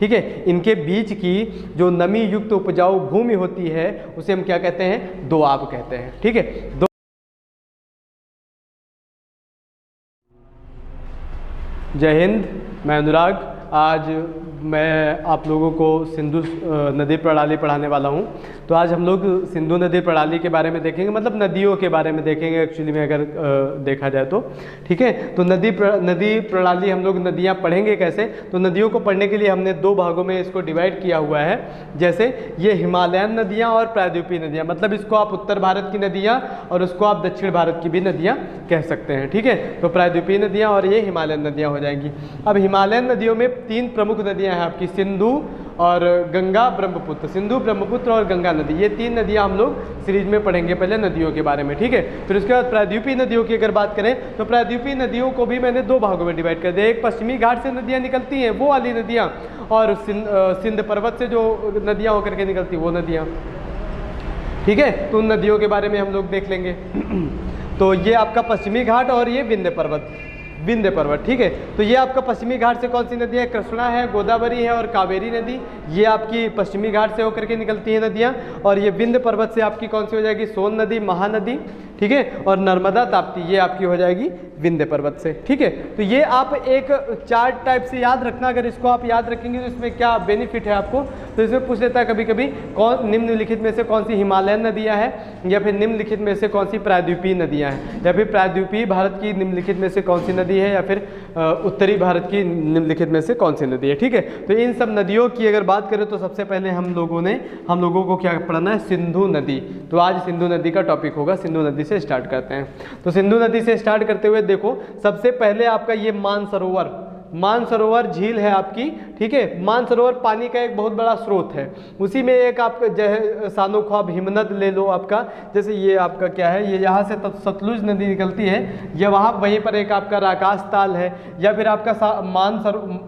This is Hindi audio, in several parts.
ठीक है। इनके बीच की जो नमी युक्त उपजाऊ भूमि होती है उसे हम क्या कहते हैं, दोआब कहते हैं। ठीक है। जय हिंद, मैं अनुराग। आज मैं आप लोगों को सिंधु नदी प्रणाली पढ़ाने वाला हूं। तो आज हम लोग सिंधु नदी प्रणाली के बारे में देखेंगे, मतलब नदियों के बारे में देखेंगे एक्चुअली में, अगर देखा जाए तो। ठीक है। तो नदी प्रणाली हम लोग नदियां पढ़ेंगे कैसे, तो नदियों को पढ़ने के लिए हमने दो भागों में इसको डिवाइड किया हुआ है। जैसे ये हिमालयन नदियाँ और प्रायद्वीपीय नदियाँ, मतलब इसको आप उत्तर भारत की नदियाँ और उसको आप दक्षिण भारत की भी नदियाँ कह सकते हैं। ठीक है। तो प्रायद्वीपीय नदियाँ और ये हिमालयन नदियाँ हो जाएंगी। अब हिमालयन नदियों में तीन प्रमुख नदियाँ हैं आपकी, सिंधु और गंगा ब्रह्मपुत्र। सिंधु, ब्रह्मपुत्र और गंगा नदी, ये तीन नदियाँ हम लोग सीरीज में पढ़ेंगे पहले नदियों के बारे में। ठीक है। फिर उसके बाद प्रायद्वीपीय नदियों की अगर बात करें तो प्रायद्वीपीय नदियों को भी मैंने दो भागों में डिवाइड कर दिया। एक पश्चिमी घाट से नदियाँ निकलती हैं वो वाली नदियाँ, और सिंध पर्वत से जो नदियाँ होकर के निकलती वो नदियाँ। ठीक है। तो उन नदियों के बारे में हम लोग देख लेंगे। तो ये आपका पश्चिमी घाट और ये विंध्य पर्वत। ठीक है। तो ये आपका पश्चिमी घाट से कौन सी नदी है, कृष्णा है, गोदावरी है और कावेरी नदी, ये आपकी पश्चिमी घाट से होकर के निकलती है नदियाँ। और ये विंध्य पर्वत से आपकी कौन सी हो जाएगी, सोन नदी, महानदी। ठीक है। और नर्मदा, ताप्ती, ये आपकी हो जाएगी विंध्य पर्वत से। ठीक है। तो ये आप एक चार्ट टाइप से याद रखना, अगर इसको आप याद रखेंगे तो इसमें क्या बेनिफिट है आपको, तो इसमें पूछ लेता है कभी कभी कौन निम्नलिखित में से कौन सी हिमालयन नदियाँ हैं, या फिर निम्नलिखित में से कौन सी प्रायद्वीपीय नदियाँ हैं, या फिर प्रायद्वीपीय भारत की निम्नलिखित में से कौन सी नदी है, या फिर उत्तरी भारत की निम्नलिखित में से कौन सी नदी है। ठीक है। तो इन सब नदियों की अगर बात करें तो सबसे पहले हम लोगों को क्या पढ़ना है, सिंधु नदी। तो आज सिंधु नदी का टॉपिक होगा, सिंधु नदी से स्टार्ट करते हैं। तो सिंधु नदी से स्टार्ट करते हुए देखो, सबसे पहले आपका ये मानसरोवर झील है आपकी। ठीक है। मानसरोवर पानी का एक बहुत बड़ा स्रोत है। उसी में एक आपका जो सानो ख्वाब हिमनद ले लो आपका, जैसे ये आपका क्या है, ये यहाँ से सतलुज नदी निकलती है, या वहीं पर एक आपका राकाश ताल है, या फिर आपका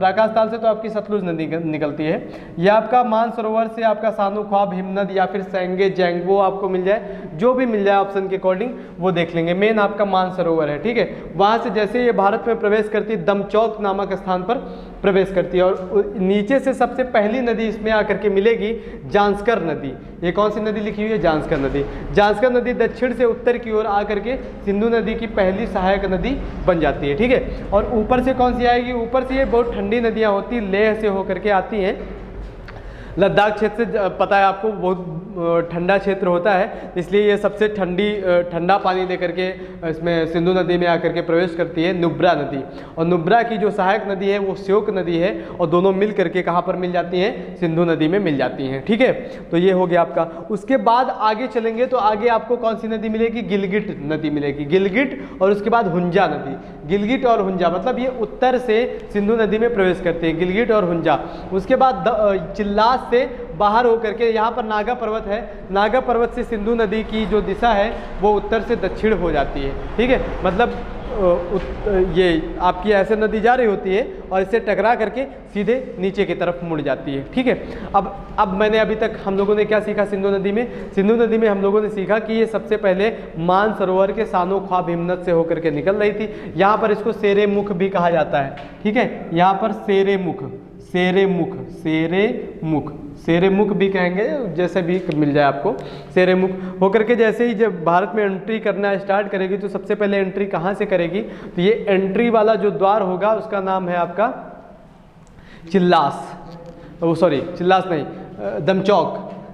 राकाश ताल से तो आपकी सतलुज नदी निकलती है, या आपका मानसरोवर से आपका सानो ख्वाब हिमनद, या फिर सेंगे जैंगवो आपको मिल जाए, जो भी मिल जाए ऑप्शन के अकॉर्डिंग वो देख लेंगे। मेन आपका मानसरोवर है। ठीक है। वहाँ से जैसे ये भारत में प्रवेश करती है, दमचौक नामक स्थान पर प्रवेश करती है, और नीचे से सबसे पहली नदी इसमें आकर के मिलेगी जांस्कर नदी। ये कौन सी नदी लिखी हुई है, जांस्कर नदी। जांस्कर नदी दक्षिण से उत्तर की ओर आकर के सिंधु नदी की पहली सहायक नदी बन जाती है। ठीक है। और ऊपर से कौन सी आएगी, ऊपर से ये बहुत ठंडी नदियाँ होती, लेह से होकर के आती हैं। लद्दाख क्षेत्र से पता है आपको बहुत ठंडा क्षेत्र होता है, इसलिए ये सबसे ठंडा पानी लेकर के इसमें सिंधु नदी में आकर के प्रवेश करती है नुब्रा नदी। और नुब्रा की जो सहायक नदी है वो श्योक नदी है, और दोनों मिल करके कहाँ पर मिल जाती हैं, सिंधु नदी में मिल जाती हैं। ठीक है। तो ये हो गया आपका। उसके बाद आगे चलेंगे तो आगे आपको कौन सी नदी मिलेगी, गिलगिट नदी मिलेगी। गिलगिट और उसके बाद हुंजा नदी। गिलगिट और हुंजा मतलब ये उत्तर से सिंधु नदी में प्रवेश करते हैं, गिलगिट और हुंजा। उसके बाद चिल्लास से बाहर होकर के यहाँ पर नागा पर्वत है, नागा पर्वत से सिंधु नदी की जो दिशा है वो उत्तर से दक्षिण हो जाती है। ठीक है। मतलब ये आपकी ऐसे नदी जा रही होती है और इससे टकरा करके सीधे नीचे की तरफ मुड़ जाती है। ठीक है। अब मैंने अभी तक हम लोगों ने क्या सीखा सिंधु नदी में, सिंधु नदी में हम लोगों ने सीखा कि ये सबसे पहले मानसरोवर के सानो ख्वाब हिमनद से होकर के निकल रही थी। यहाँ पर इसको शेरे मुख भी कहा जाता है। ठीक है। यहाँ पर शेरे मुख भी कहेंगे, जैसे भी मिल जाए आपको। शेरे मुख होकर के जैसे ही जब भारत में एंट्री करना स्टार्ट करेगी तो सबसे पहले एंट्री कहाँ से करेगी, तो ये एंट्री वाला जो द्वार होगा उसका नाम है आपका चिल्लास नहीं,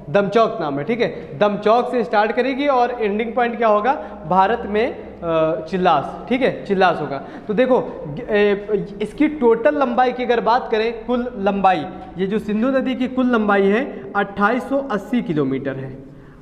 दमचौक नाम है। ठीक है। दमचौक से स्टार्ट करेगी और एंडिंग पॉइंट क्या होगा, भारत में चिल्लास। ठीक है। चिल्लास होगा। तो देखो इसकी टोटल लंबाई की अगर बात करें, कुल लंबाई, ये जो सिंधु नदी की कुल लंबाई है 2880 किलोमीटर है।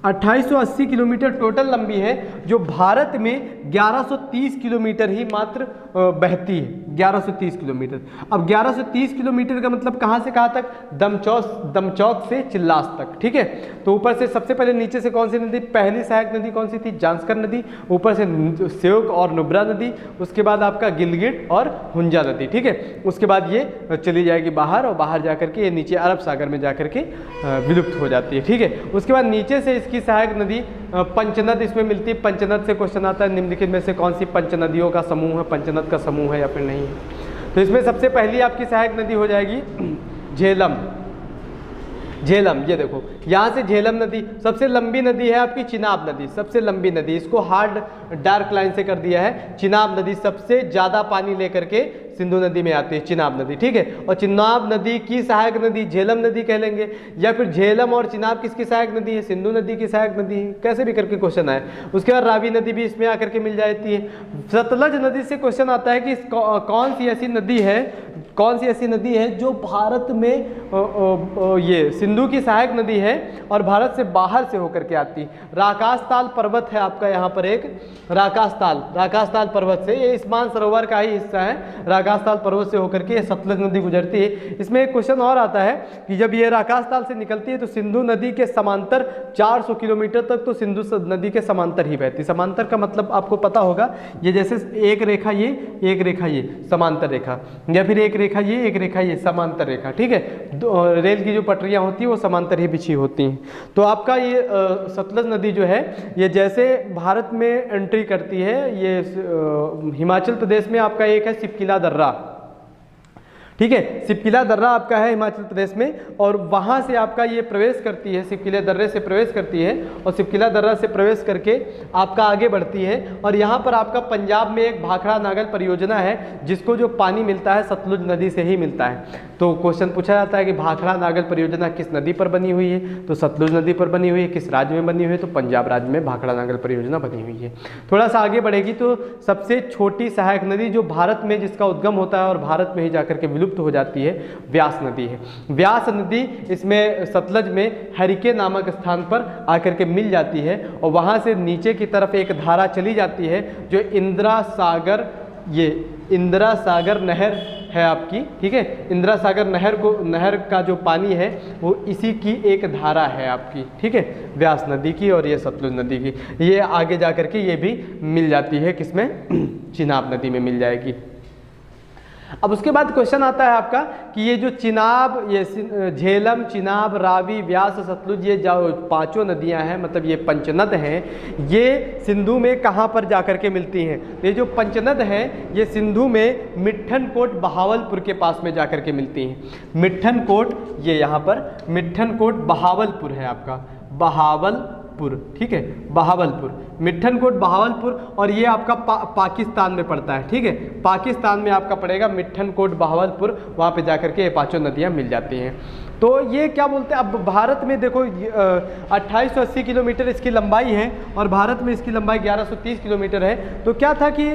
2880 किलोमीटर टोटल लंबी है, जो भारत में 1130 किलोमीटर ही मात्र बहती है। 1130 किलोमीटर। अब 1130 किलोमीटर का मतलब कहाँ से कहाँ तक, दमचौक से चिल्लास तक। ठीक है। तो ऊपर से सबसे पहले नीचे से कौन सी नदी, पहली सहायक नदी कौन सी थी, जांस्कर नदी। ऊपर से श्योक और नुब्रा नदी, उसके बाद आपका गिलगिट और हुंजा नदी। ठीक है। उसके बाद ये चली जाएगी बाहर, और बाहर जाकर के ये नीचे अरब सागर में जाकर के विलुप्त हो जाती है। ठीक है। उसके बाद नीचे से इसकी सहायक नदी पंचनद इसमें मिलती है। पंचनद से क्वेश्चन आता है, निम्नलिखित में से कौन सी पंचनदियों का समूह है, पंचनद का समूह है या फिर नहीं है। तो इसमें सबसे पहली आपकी सहायक नदी हो जाएगी झेलम, झेलम, ये देखो यहाँ से झेलम नदी सबसे लंबी नदी है आपकी, चिनाब नदी सबसे लंबी नदी, इसको हार्ड डार्क लाइन से कर दिया है। चिनाब नदी सबसे ज़्यादा पानी लेकर के सिंधु नदी में आती है, चिनाब नदी, ठीक है। और चिनाब नदी की सहायक नदी झेलम नदी कह लेंगे, या फिर झेलम और चिनाब किसकी सहायक नदी है, सिंधु नदी की सहायक नदी है, कैसे भी करके क्वेश्चन आए। उसके बाद रावी नदी भी इसमें आकर के मिल जाती है। सतलज नदी से क्वेश्चन आता है कि कौन सी ऐसी नदी है, कौन सी ऐसी नदी है जो भारत में ये सिंधु की सहायक नदी है और भारत से बाहर से होकर के आती है। राकासताल पर्वत है आपका यहाँ पर एक, राकासताल, राकासताल पर्वत से, ये इस मानसरोवर का ही हिस्सा है। राकासताल पर्वत से होकर के सतलज नदी गुजरती है। इसमें एक क्वेश्चन और आता है कि जब ये राकासताल से निकलती है तो सिंधु नदी के समांतर 400 किलोमीटर तक तो सिंधु नदी के समांतर ही बहती है। समांतर का मतलब आपको पता होगा, ये जैसे एक रेखा ये, एक रेखा ये, समांतर रेखा, या फिर एक रेखा ये, एक रेखा ये, समांतर रेखा, ठीक है। रेल की जो पटरियाँ होती है वो समांतर ही बिछी होती हैं। तो आपका ये सतलज नदी जो है ये जैसे भारत में एंट्री करती है, ये हिमाचल प्रदेश में आपका एक है सिपकिला दर्रा, ठीक है, सिपकिला दर्रा आपका है हिमाचल प्रदेश में, और वहाँ से आपका ये प्रवेश करती है, सिपकिला दर्रे से प्रवेश करती है, और सिपकिला दर्रा से प्रवेश करके आपका आगे बढ़ती है। और यहाँ पर आपका पंजाब में एक भाखड़ा नागल परियोजना है जिसको जो पानी मिलता है सतलुज नदी से ही मिलता है। तो क्वेश्चन पूछा जाता है कि भाखड़ा नागल परियोजना किस नदी पर बनी हुई है, तो सतलुज नदी पर बनी हुई है। किस राज्य में बनी हुई है, तो पंजाब राज्य में भाखड़ा नागल परियोजना बनी हुई है। थोड़ा सा आगे बढ़ेगी तो सबसे छोटी सहायक नदी जो भारत में जिसका उद्गम होता है और भारत में ही जाकर के विलुप्त हो जाती है, व्यास नदी है। व्यास नदी इसमें सतलज में हरिके नामक स्थान पर आकर के मिल जाती है, और वहाँ से नीचे की तरफ एक धारा चली जाती है जो इंदिरा सागर, ये इंदिरा सागर नहर है आपकी, ठीक है। इंदिरा सागर नहर का जो पानी है वो इसी की एक धारा है आपकी, ठीक है, व्यास नदी की, और ये सतलुज नदी की। ये आगे जाकर के ये भी मिल जाती है किसमें, चिनाब नदी में मिल जाएगी। अब उसके बाद क्वेश्चन आता है आपका कि ये जो चिनाब, ये झेलम, चिनाब, रावी, व्यास, सतलुज, ये जो पांचों नदियां हैं, मतलब ये पंचनद हैं, ये सिंधु में कहाँ पर जाकर के मिलती हैं। ये जो पंचनद हैं ये सिंधु में मिट्ठनकोट बहावलपुर के पास में जाकर के मिलती हैं। मिट्ठनकोट, ये यहाँ पर मिट्ठनकोट बहावलपुर है आपका, बहावलपुर, ठीक है, बहावलपुर, मिट्ठनकोट बहावलपुर, और ये आपका पाकिस्तान में पड़ता है, ठीक है। पाकिस्तान में आपका पड़ेगा मिट्ठनकोट बहावलपुर, वहाँ पे जाकर के ये पांचों नदियाँ मिल जाती हैं। तो ये क्या बोलते हैं, अब भारत में देखो 2880 किलोमीटर इसकी लंबाई है, और भारत में इसकी लंबाई 1130 किलोमीटर है। तो क्या था कि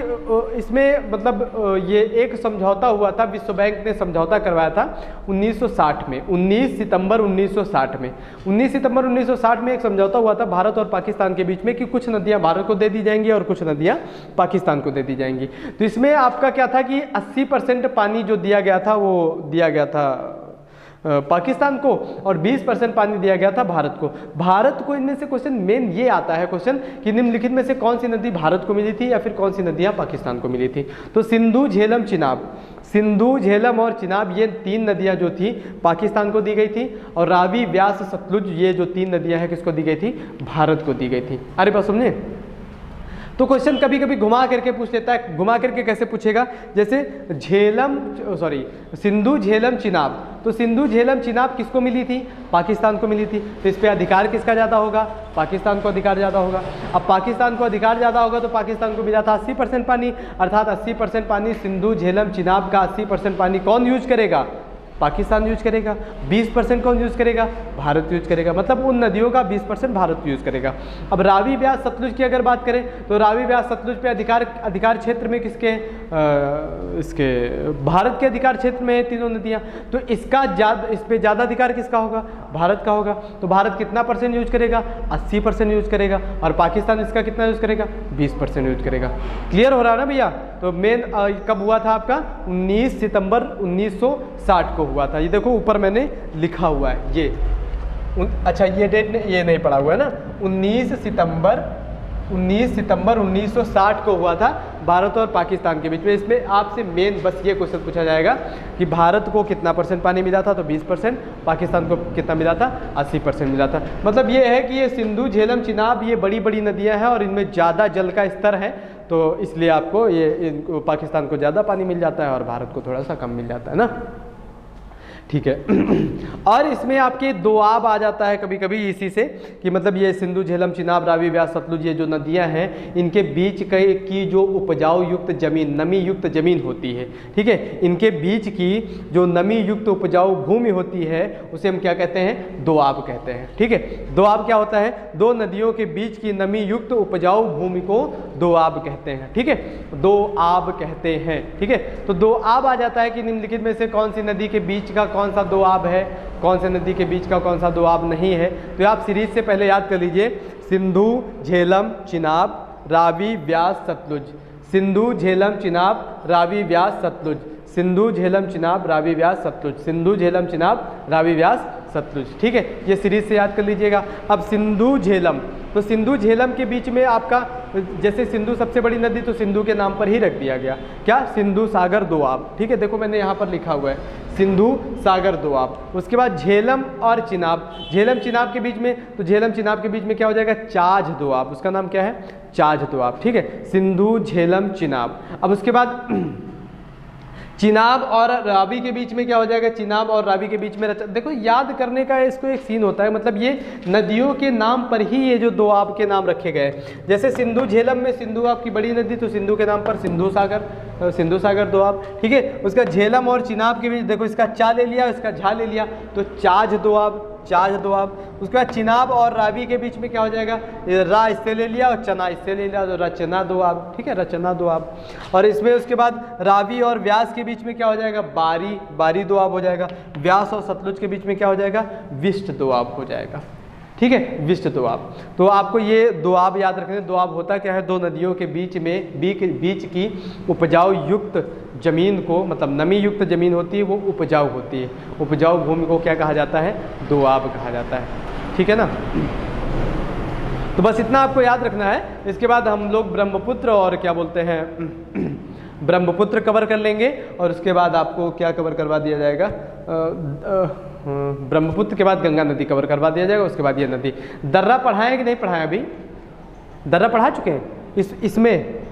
इसमें मतलब ये एक समझौता हुआ था, विश्व बैंक ने समझौता करवाया था 1960 में, 19 सितंबर 1960 में। 19 सितंबर 1960 में एक समझौता हुआ था भारत और पाकिस्तान के बीच में कि कुछ नदियाँ भारत को दे दी जाएंगी और कुछ नदियाँ पाकिस्तान को दे दी जाएंगी। तो इसमें आपका क्या था कि 80% पानी जो दिया गया था वो दिया गया था पाकिस्तान को, और 20% पानी दिया गया था भारत को। भारत को इनमें से क्वेश्चन मेन ये आता है क्वेश्चन कि निम्नलिखित में से कौन सी नदी भारत को मिली थी या फिर कौन सी नदियाँ पाकिस्तान को मिली थी। तो सिंधु, झेलम, चिनाब, सिंधु, झेलम और चिनाब ये तीन नदियाँ जो थी पाकिस्तान को दी गई थी, और रावी, व्यास, सतलुज ये जो तीन नदियाँ हैं किसको दी गई थी, भारत को दी गई थी। अरे बात समझे। तो क्वेश्चन कभी कभी घुमा करके पूछ लेता है। घुमा करके कैसे पूछेगा, जैसे सिंधु, झेलम, चिनाब, तो सिंधु, झेलम, चिनाब किसको मिली थी, पाकिस्तान को मिली थी। तो इस पे अधिकार किसका ज़्यादा होगा, पाकिस्तान को अधिकार ज़्यादा होगा। अब पाकिस्तान को अधिकार ज़्यादा होगा तो पाकिस्तान को मिला था 80% पानी, अर्थात 80% पानी सिंधु, झेलम, चिनाब का 80% पानी कौन यूज करेगा, पाकिस्तान यूज करेगा। 20% कौन यूज करेगा, भारत यूज करेगा। मतलब उन नदियों का 20% भारत यूज करेगा। अब रावी, व्यास, सतलुज की अगर बात करें तो रावी, व्यास, सतलुज पे अधिकार क्षेत्र में किसके, इसके भारत के अधिकार क्षेत्र में है तीनों नदियाँ। तो इसका इस पे ज़्यादा अधिकार किसका होगा, भारत का होगा। तो भारत कितना % यूज करेगा, 80% यूज करेगा, और पाकिस्तान इसका कितना यूज करेगा, 20% यूज करेगा। क्लियर हो रहा है ना भैया। तो मेन कब हुआ था आपका, 19 सितंबर 1960 को हुआ था। ये देखो ऊपर मैंने लिखा हुआ है ये, अच्छा ये डेट ये नहीं पढ़ा हुआ है ना, 19 सितंबर 1960 को हुआ था भारत और पाकिस्तान के बीच में। इसमें आपसे मेन बस ये क्वेश्चन पूछा जाएगा कि भारत को कितना % पानी मिला था, तो 20%, पाकिस्तान को कितना मिला था, 80% मिला था। मतलब ये है कि ये सिंधु, झेलम, चिनाब ये बड़ी बड़ी नदियाँ हैं और इनमें ज़्यादा जल का स्तर है, तो इसलिए आपको ये पाकिस्तान को ज़्यादा पानी मिल जाता है और भारत को थोड़ा सा कम मिल जाता है ना। ठीक है। और इसमें आपके दोआब आ जाता है कभी कभी इसी से कि मतलब ये सिंधु, झेलम, चिनाब, रावी, व्यास, सतलुज, ये जो नदियां हैं इनके बीच की जो उपजाऊ युक्त ज़मीन, नमी युक्त ज़मीन होती है, ठीक है, इनके बीच की जो नमी युक्त उपजाऊ भूमि होती है उसे हम क्या कहते हैं, दोआब कहते हैं। ठीक है, दोआब क्या होता है, दो नदियों के बीच की नमी युक्त उपजाऊ भूमि को दोआब कहते हैं। ठीक है, दोआब कहते हैं। ठीक है, तो दोआब आ जाता है कि निम्नलिखित में से कौन सी नदी के बीच का कौन सा दोआब है, कौन से नदी के बीच का कौन सा दोआब नहीं है। तो आप सीरीज से पहले याद कर लीजिए, सिंधु, झेलम, चिनाब, रावी, व्यास, सतलुज। सिंधु, झेलम, चिनाब, रावी, व्यास, सतलुज। सिंधु, झेलम, चिनाब, रावी, व्यास, सतलुज। सिंधु, झेलम, चिनाब, रावी, व्यास, सतलुज। ठीक है, ये सीरीज से याद कर लीजिएगा। अब सिंधु, झेलम, तो सिंधु झेलम के बीच में आपका जैसे सिंधु सबसे बड़ी नदी तो सिंधु के नाम पर ही रख दिया गया, क्या, सिंधु सागर दोआब। ठीक है, देखो मैंने यहाँ पर लिखा हुआ है सिंधु सागर दोआब। उसके बाद झेलम और चिनाब, झेलम चिनाब के बीच में, तो झेलम चिनाब के बीच में क्या हो जाएगा, चाझ दोआब, उसका नाम क्या है, चाझ दोआब। ठीक है, सिंधु, झेलम, चिनाब। अब उसके बाद चिनाब और रावी के बीच में क्या हो जाएगा, चिनाब और रावी के बीच में देखो याद करने का इसको एक सीन होता है, मतलब ये नदियों के नाम पर ही ये जो दोआब के नाम रखे गए। जैसे सिंधु झेलम में सिंधु आपकी बड़ी नदी, तो सिंधु के नाम पर सिंधु सागर दोआब। ठीक है, उसका झेलम और चिनाब के बीच देखो इसका चा ले लिया, इसका झा ले लिया, तो चाझ दोआब, चाझ दोआब। उसके बाद चिनाब और रावी के बीच में क्या हो जाएगा, रा इससे ले लिया और चना इससे ले लिया, तो रचना दोआब। ठीक है, रचना दोआब। और इसमें उसके बाद रावी और व्यास के बीच में क्या हो जाएगा, बारी दोआब हो जाएगा। व्यास और सतलुज के बीच में क्या हो जाएगा, विष्ट दोआब हो जाएगा। ठीक है, विष्ट दोआब। तो आपको ये दोआब याद रखना, दोआब होता क्या है, दो नदियों के बीच में बीच की उपजाऊ युक्त जमीन को, मतलब नमी युक्त जमीन होती है वो उपजाऊ होती है, उपजाऊ भूमि को क्या कहा जाता है, दोआब कहा जाता है। ठीक है ना, तो बस इतना आपको याद रखना है। इसके बाद हम लोग ब्रह्मपुत्र और क्या बोलते हैं ब्रह्मपुत्र कवर कर लेंगे, और उसके बाद आपको क्या कवर करवा दिया जाएगा, ब्रह्मपुत्र के बाद गंगा नदी कवर करवा दिया जाएगा। उसके बाद ये नदी, दर्रा पढ़ाएं कि नहीं पढ़ाएं, अभी दर्रा पढ़ा चुके हैं, इसमें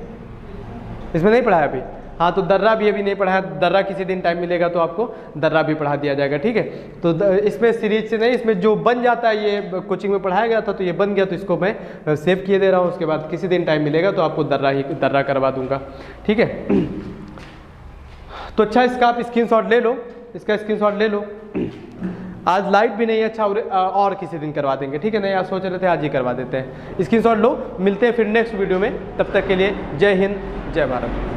नहीं पढ़ाया अभी। हाँ, तो दर्रा भी अभी नहीं पढ़ाया, दर्रा किसी दिन टाइम मिलेगा तो आपको दर्रा भी पढ़ा दिया जाएगा। ठीक है, तो इसमें सीरीज से नहीं, इसमें जो बन जाता है, ये कोचिंग में पढ़ाया गया था तो ये बन गया, तो इसको मैं सेव किए दे रहा हूँ। उसके बाद किसी दिन टाइम मिलेगा तो आपको दर्रा करवा दूंगा। ठीक है, तो अच्छा, इसका आप स्क्रीनशॉट ले लो, इसका स्क्रीनशॉट ले लो। आज लाइट भी नहीं है, अच्छा और किसी दिन करवा देंगे। ठीक है, नहीं, आप सोच रहे थे आज ही करवा देते हैं। स्क्रीनशॉट लो, मिलते हैं फिर नेक्स्ट वीडियो में, तब तक के लिए जय हिंद, जय भारत।